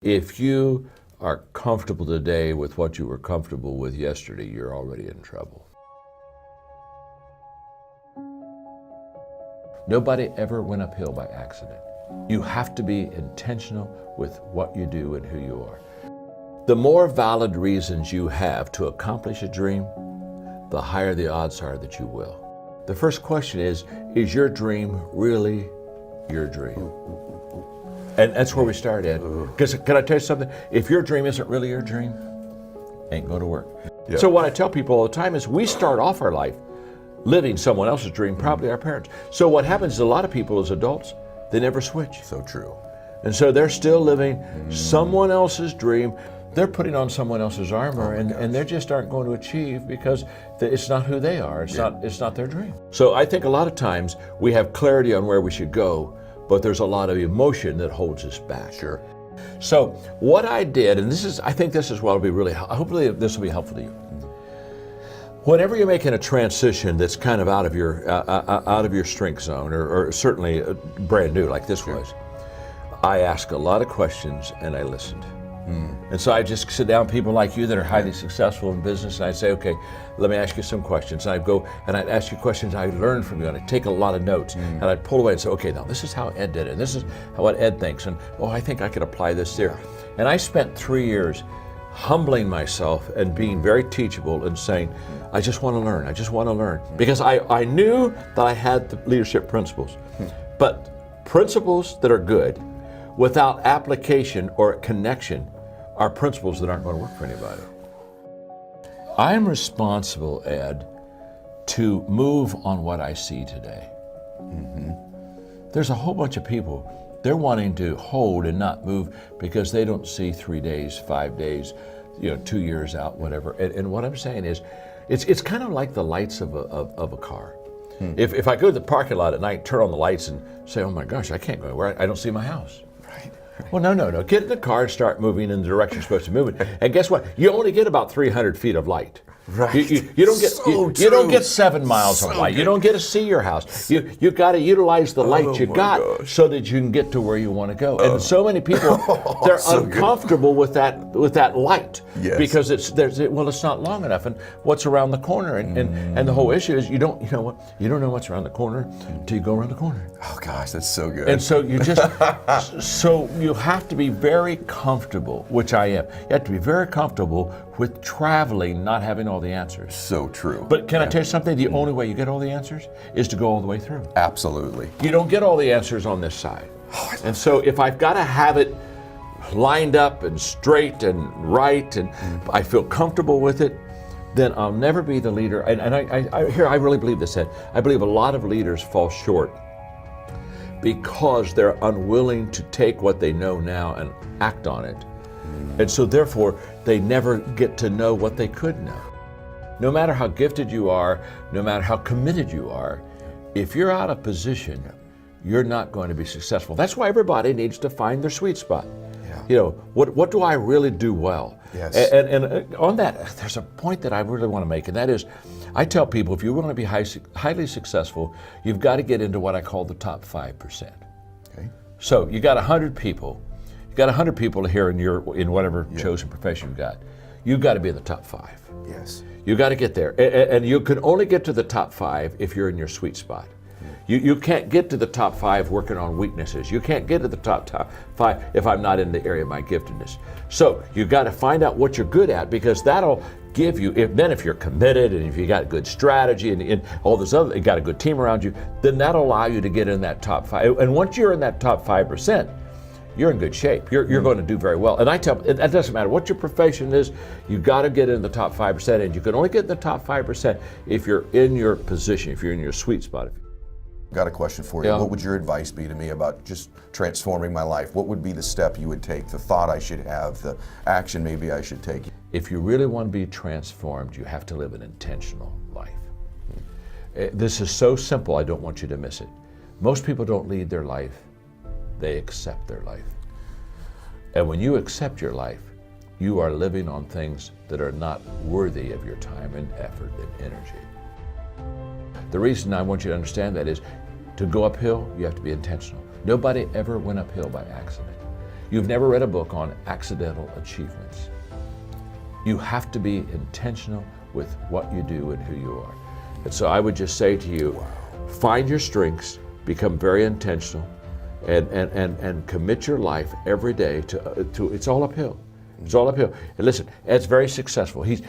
If you are comfortable today with what you were comfortable with yesterday, you're already in trouble. Nobody ever went uphill by accident. You have to be intentional with what you do and who you are. The more valid reasons you have to accomplish a dream, the higher the odds are that you will. The first question is your dream really your dream? And that's where we start, Ed. Because can I tell you something? If your dream isn't really your dream, ain't going to work. Yeah. So what I tell people all the time is we start off our life living someone else's dream, probably our parents. So what happens is a lot of people as adults, they never switch. So true. And so they're still living someone else's dream. They're putting on someone else's armor, and they just aren't going to achieve because it's not who they are. It's not their dream. So I think a lot of times we have clarity on where we should go, but there's a lot of emotion that holds us back. Sure. So what I did, and I think this is what will be really, hopefully this will be helpful to you. Whenever you're making a transition that's kind of out of your strength zone, or certainly brand new like this was, I ask a lot of questions and I listened. And so I just sit down with people like you that are highly successful in business, and I say, okay, let me ask you some questions. And I go and I'd ask you questions I learned from you, and I take a lot of notes, and I'd pull away and say, okay, now this is how Ed did it, and this is what Ed thinks, and I think I could apply this there. And I spent 3 years humbling myself and being very teachable and saying, I just want to learn, I just want to learn. Because I knew that I had the leadership principles, but principles that are good without application or connection are principles that aren't going to work for anybody. I am responsible, Ed, to move on what I see today. There's a whole bunch of people, they're wanting to hold and not move because they don't see 3 days, 5 days, 2 years out, whatever. And what I'm saying is, it's kind of like the lights of a car. If I go to the parking lot at night, turn on the lights and say, oh my gosh, I can't go anywhere, I don't see my house. Well, no. Get in the car and start moving in the direction you're supposed to move in. And guess what? You only get about 300 feet of light. Right. You don't get you don't get 7 miles of light. Good. You don't get to see your house. You got to utilize the light you got so that you can get to where you want to go. And so many people they're uncomfortable with that light because it's not long enough. And what's around the corner? And the whole issue is you don't know what's around the corner until you go around the corner. Oh gosh, that's so good. And so you just so you have to be very comfortable, which I am. You have to be very comfortable with traveling, not having all the answers. So true. But can I tell you something? The only way you get all the answers is to go all the way through. Absolutely. You don't get all the answers on this side. And so if I've got to have it lined up and straight and right, and I feel comfortable with it, then I'll never be the leader. And I really believe this, Ed. I believe a lot of leaders fall short because they're unwilling to take what they know now and act on it. And so therefore, they never get to know what they could know. No matter how gifted you are, no matter how committed you are, if you're out of position, you're not going to be successful. That's why everybody needs to find their sweet spot. What do I really do well? Yes. And on that, there's a point that I really want to make, and that is, I tell people, if you want to be highly successful, you've got to get into what I call the top 5%. Okay. So you got 100 people. You got 100 people here in whatever chosen profession you've got. You've got to be in the top 5. Yes. You got to get there, and you can only get to the top 5 if you're in your sweet spot. You can't get to the top 5 working on weaknesses. You can't get to the top 5 if I'm not in the area of my giftedness. So you got to find out what you're good at, because that'll give you, if you're committed and if you got a good strategy and all this other, you got a good team around you, then that'll allow you to get in that top 5. And once you're in that top 5%, you're in good shape. You're going to do very well. And I tell them, it doesn't matter what your profession is, you got to get in the top 5%, and you can only get in the top 5% if you're in your position, if you're in your sweet spot. Got a question for you. What would your advice be to me about just transforming my life? What would be the step you would take, the thought I should have, the action maybe I should take? If you really want to be transformed, you have to live an intentional life. This is so simple, I don't want you to miss it. Most people don't lead their life, they accept their life. And when you accept your life, you are living on things that are not worthy of your time and effort and energy. The reason I want you to understand that is, to go uphill, you have to be intentional. Nobody ever went uphill by accident. You've never read a book on accidental achievements. You have to be intentional with what you do and who you are. And so I would just say to you, find your strengths, become very intentional, and commit your life every day to it's all uphill. It's all uphill. And listen, Ed's very successful. He's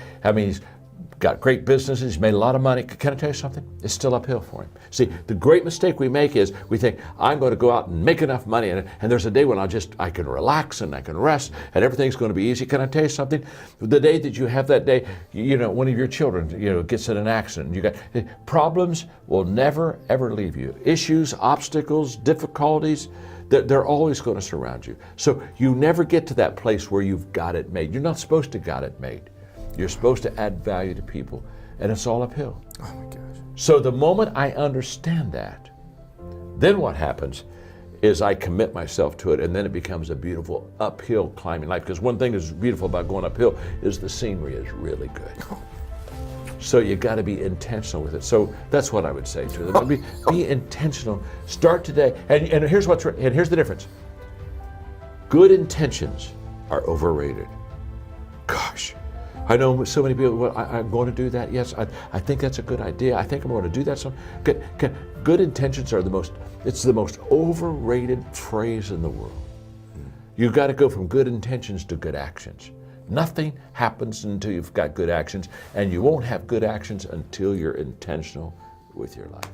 got great businesses, he's made a lot of money. Can I tell you something? It's still uphill for him. See, the great mistake we make is we think, I'm going to go out and make enough money, and there's a day when I can relax and I can rest and everything's going to be easy. Can I tell you something? The day that you have that day, one of your children, gets in an accident, problems will never, ever leave you. Issues, obstacles, difficulties, they're always going to surround you. So you never get to that place where you've got it made. You're not supposed to got it made. You're supposed to add value to people, and it's all uphill. Oh my gosh. So the moment I understand that, then what happens is I commit myself to it, and then it becomes a beautiful uphill climbing life. Because one thing that's beautiful about going uphill is the scenery is really good. So you got to be intentional with it. So that's what I would say to them. Be intentional. Start today. And here's the difference. Good intentions are overrated. Gosh. I know so many people, well, I'm going to do that. Yes, I think that's a good idea. I think I'm going to do that. Good intentions are it's the most overrated phrase in the world. You've got to go from good intentions to good actions. Nothing happens until you've got good actions, and you won't have good actions until you're intentional with your life.